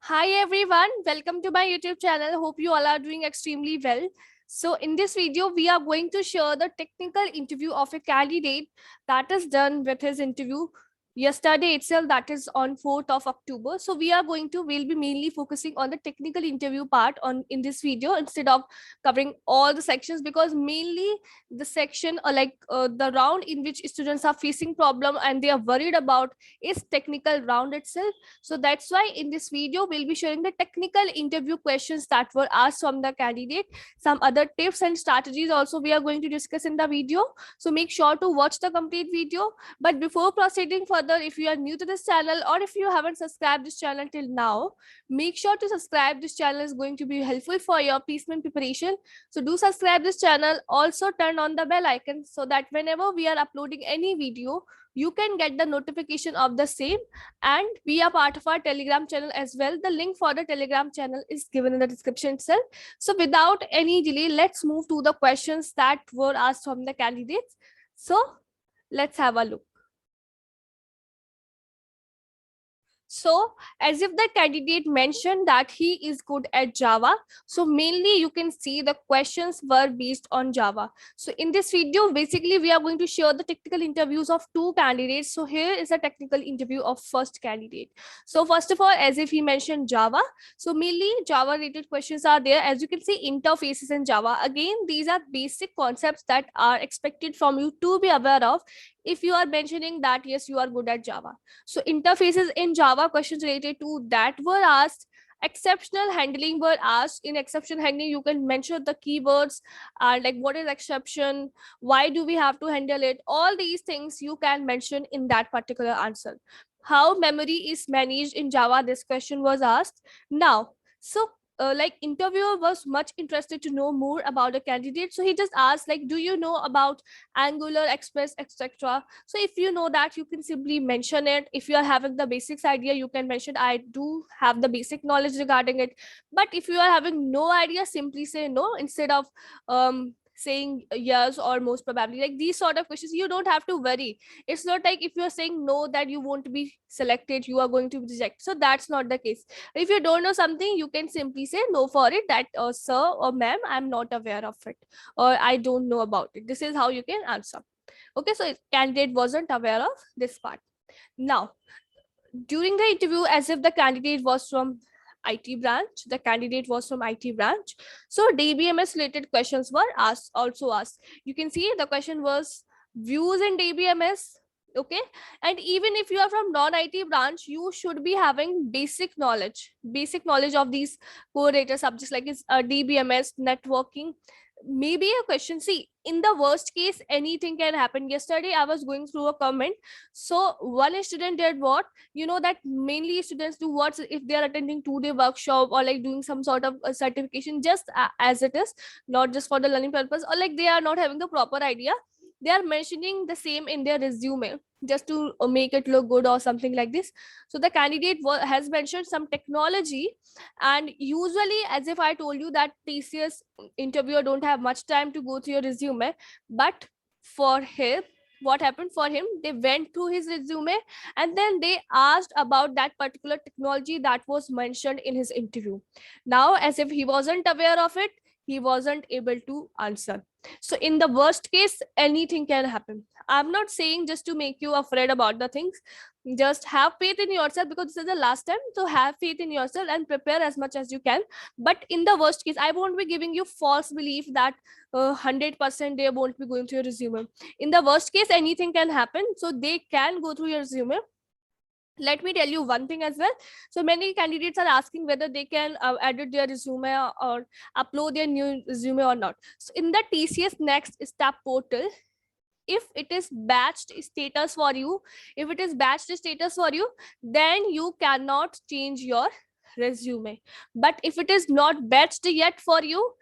Hi everyone, welcome to my YouTube channel. Hope you all are doing extremely well. So in this video, we are going to share the technical interview of a candidate that is done with his interview yesterday itself, that is on 4th of October. So we'll be mainly focusing on the technical interview part on in this video instead of covering all the sections, because mainly the section or the round in which students are facing problem and they are worried about is technical round itself. So that's why in this video, we'll be sharing the technical interview questions that were asked from the candidate. Some other tips and strategies also we are going to discuss in the video. So make sure to watch the complete video. But before proceeding further, if you are new to this channel or if you haven't subscribed this channel till now, make sure to subscribe. This channel is going to be helpful for your placement preparation. So do subscribe this channel. Also turn on the bell icon so that whenever we are uploading any video, you can get the notification of the same and be a part of our Telegram channel as well. The link for the Telegram channel is given in the description itself. So without any delay, let's move to the questions that were asked from the candidates. So let's have a look. So as if the candidate mentioned that he is good at Java. So mainly you can see the questions were based on Java. So in this video, basically we are going to share the technical interviews of two candidates. So here is a technical interview of first candidate. So first of all, as if he mentioned Java. So mainly Java related questions are there. As you can see, interfaces in Java. Again, these are basic concepts that are expected from you to be aware of if you are mentioning that yes, you are good at Java. So interfaces in Java, questions related to that were asked. Exceptional handling were asked. In exception handling, you can mention the keywords, like what is exception, why do we have to handle it. All these things you can mention in that particular answer. How memory is managed in Java, this question was asked. Now, so interviewer was much interested to know more about the candidate, so he just asked like, do you know about Angular, Express, etc. So if you know that, you can simply mention it. If you are having the basics idea, you can mention I do have the basic knowledge regarding it. But if you are having no idea, simply say no instead of saying yes or most probably. Like these sort of questions, you don't have to worry. It's not like if you're saying no that you won't be selected, you are going to be rejected. So that's not the case. If you don't know something, you can simply say no for it, that sir or ma'am, I'm not aware of it, or I don't know about it. This is how you can answer. Okay, so candidate wasn't aware of this part. Now, during the interview, as if the candidate was from IT branch, the candidate was from IT branch. So DBMS related questions were also asked. You can see the question was views in DBMS. Okay, and even if you are from non-IT branch, you should be having basic knowledge of these core data subjects like DBMS, networking. Maybe a question, see, in the worst case anything can happen. Yesterday I was going through a comment. So one student did what, that mainly students do what if they are attending 2-day workshop or like doing some sort of certification just as it is, not just for the learning purpose, or like they are not having the proper idea, they are mentioning the same in their resume just to make it look good or something like this. So the candidate has mentioned some technology, and usually, as if I told you that TCS interviewer don't have much time to go through your resume, but for him, what happened for him, they went through his resume and then they asked about that particular technology that was mentioned in his interview. Now, as if he wasn't aware of it, he wasn't able to answer. So in the worst case, anything can happen. I'm not saying just to make you afraid about the things. Just have faith in yourself, because this is the last time. So have faith in yourself and prepare as much as you can. But in the worst case, I won't be giving you false belief that 100% they won't be going through your resume. In the worst case, anything can happen. So they can go through your resume. Let me tell you one thing as well. So many candidates are asking whether they can edit their resume or upload their new resume or not. So in the TCS Next Step portal, if it is batched status for you, then you cannot change your resume. But if it is not batched yet for you,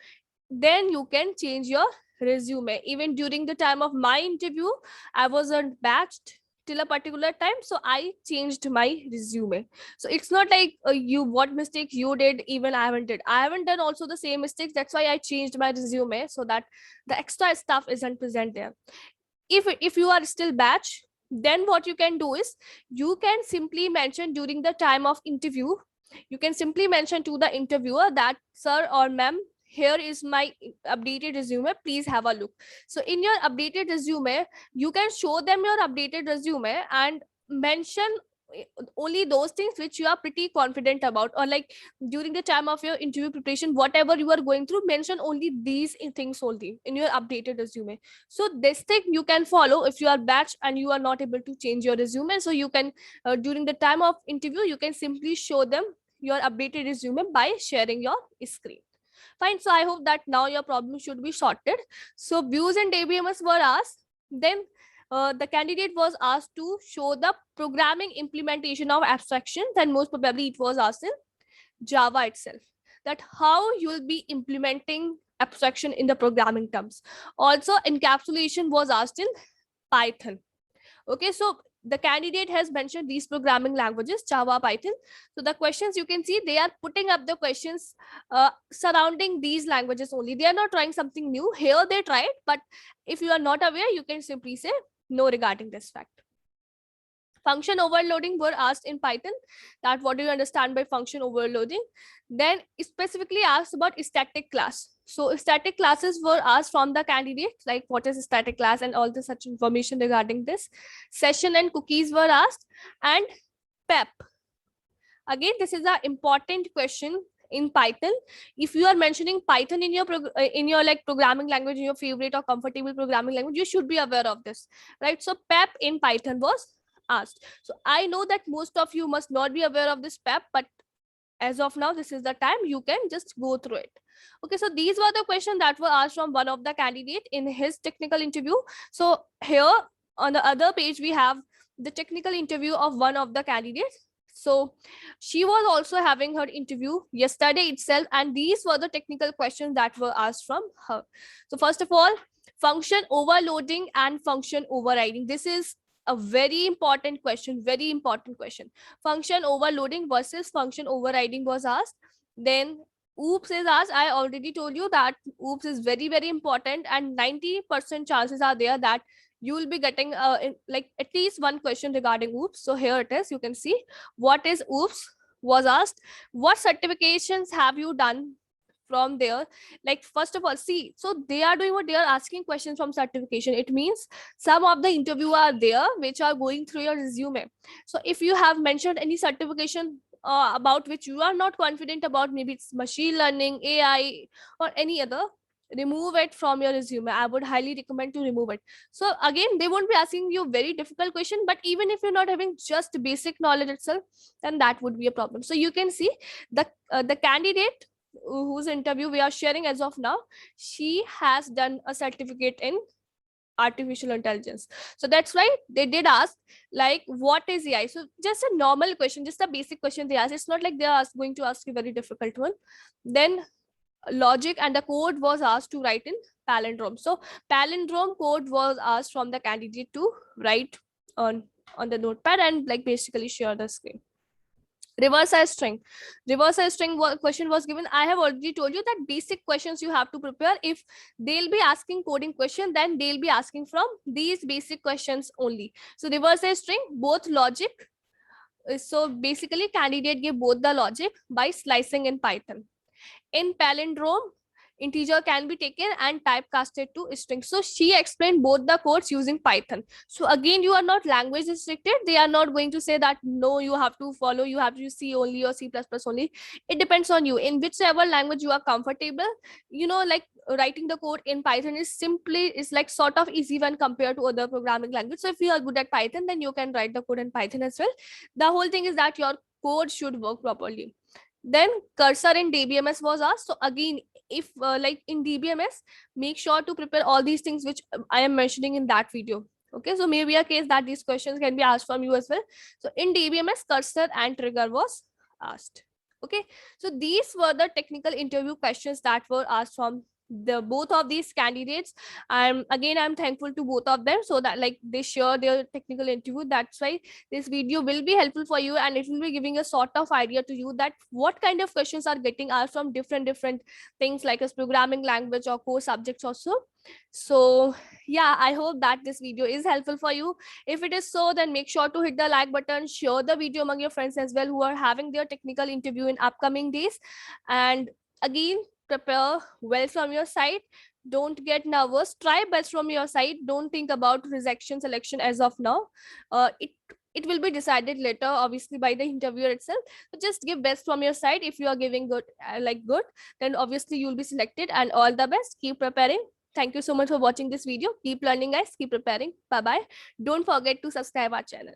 then you can change your resume. Even during the time of my interview, I wasn't batched till a particular time, so I changed my resume. So it's not like you what mistakes you did, even I haven't done also the same mistakes. That's why I changed my resume, so that the extra stuff isn't present there. If you are still batch, then what you can do is you can simply mention during the time of interview you can simply mention to the interviewer that, sir or ma'am, here is my updated resume, please have a look. So in your updated resume, you can show them your updated resume and mention only those things which you are pretty confident about, or like during the time of your interview preparation, whatever you are going through, mention only these things only in your updated resume. So this thing you can follow if you are batch and you are not able to change your resume. So you can during the time of interview, you can simply show them your updated resume by sharing your screen. Fine. So I hope that now your problem should be sorted. So views and ABMS were asked. Then the candidate was asked to show the programming implementation of abstractions, and most probably it was asked in Java itself, that how you will be implementing abstraction in the programming terms. Also, encapsulation was asked in Python. Okay, so the candidate has mentioned these programming languages, Java, Python. So the questions you can see, they are putting up the questions surrounding these languages only. They are not trying something new. Here they tried, but if you are not aware, you can simply say no regarding this fact. Function overloading were asked in Python, that what do you understand by function overloading. Then specifically asked about static class. So static classes were asked from the candidate, like what is a static class and all the such information regarding this. Session and cookies were asked, and PEP. Again, this is an important question in Python. If you are mentioning Python in your like programming language, in your favorite or comfortable programming language, you should be aware of this, right? So PEP in Python was asked. So I know that most of you must not be aware of this PEP, but as of now, this is the time you can just go through it. Okay, so these were the questions that were asked from one of the candidate in his technical interview. So here on the other page, we have the technical interview of one of the candidates. So she was also having her interview yesterday itself, and these were the technical questions that were asked from her. So first of all, function overloading and function overriding. This is a very important question, very important question. Function overloading versus function overriding was asked. Then oops is asked. I already told you that oops is very, very important, and 90% chances are there that you will be getting like at least one question regarding oops. So here it is. You can see what is oops was asked. What certifications have you done from there? Like first of all, see, so they are doing what they are asking questions from certification. It means some of the interview are there which are going through your resume. So if you have mentioned any certification about which you are not confident about, maybe it's machine learning, AI, or any other, remove it from your resume. I would highly recommend to remove it. So again, they won't be asking you very difficult question, but even if you're not having just basic knowledge itself, then that would be a problem. So you can see the candidate whose interview we are sharing as of now, she has done a certificate in artificial intelligence. So that's why they did ask like what is AI. So just a normal question, just a basic question they asked. It's not like they are going to ask a very difficult one. Then logic and the code was asked to write in palindrome. So palindrome code was asked from the candidate to write on the notepad and like basically share the screen. Reverse as string. Reverse as string question was given. I have already told you that basic questions you have to prepare. If they'll be asking coding question, then they'll be asking from these basic questions only. So reverse as string, both logic. So basically candidate gave both the logic by slicing in Python. In palindrome, integer can be taken and typecasted to string. So she explained both the codes using Python. So again, you are not language restricted. They are not going to say that no, you have to follow, you have to C only or C++ only. It depends on you. In whichever language you are comfortable, you know, like writing the code in Python is like sort of easy when compared to other programming language. So if you are good at Python, then you can write the code in Python as well. The whole thing is that your code should work properly. Then cursor in DBMS was asked. So again, if like in DBMS, make sure to prepare all these things which I am mentioning in that video. Okay, so maybe a case that these questions can be asked from you as well. So in DBMS, cursor and trigger was asked. Okay, so these were the technical interview questions that were asked from the both of these candidates. I'm thankful to both of them, so that like they share their technical interview. That's why this video will be helpful for you, and it will be giving a sort of idea to you that what kind of questions are getting asked from different things like as programming language or core subjects also. So yeah, I hope that this video is helpful for you. If it is so, then make sure to hit the like button, share the video among your friends as well who are having their technical interview in upcoming days. And again, prepare well from your side. Don't get nervous, try best from your side. Don't think about rejection selection as of now. It will be decided later, obviously, by the interviewer itself. So just give best from your side. If you are giving good, good, then obviously you'll be selected. And all the best, keep preparing. Thank you so much for watching this video. Keep learning, guys. Keep preparing. Bye bye. Don't forget to subscribe our channel.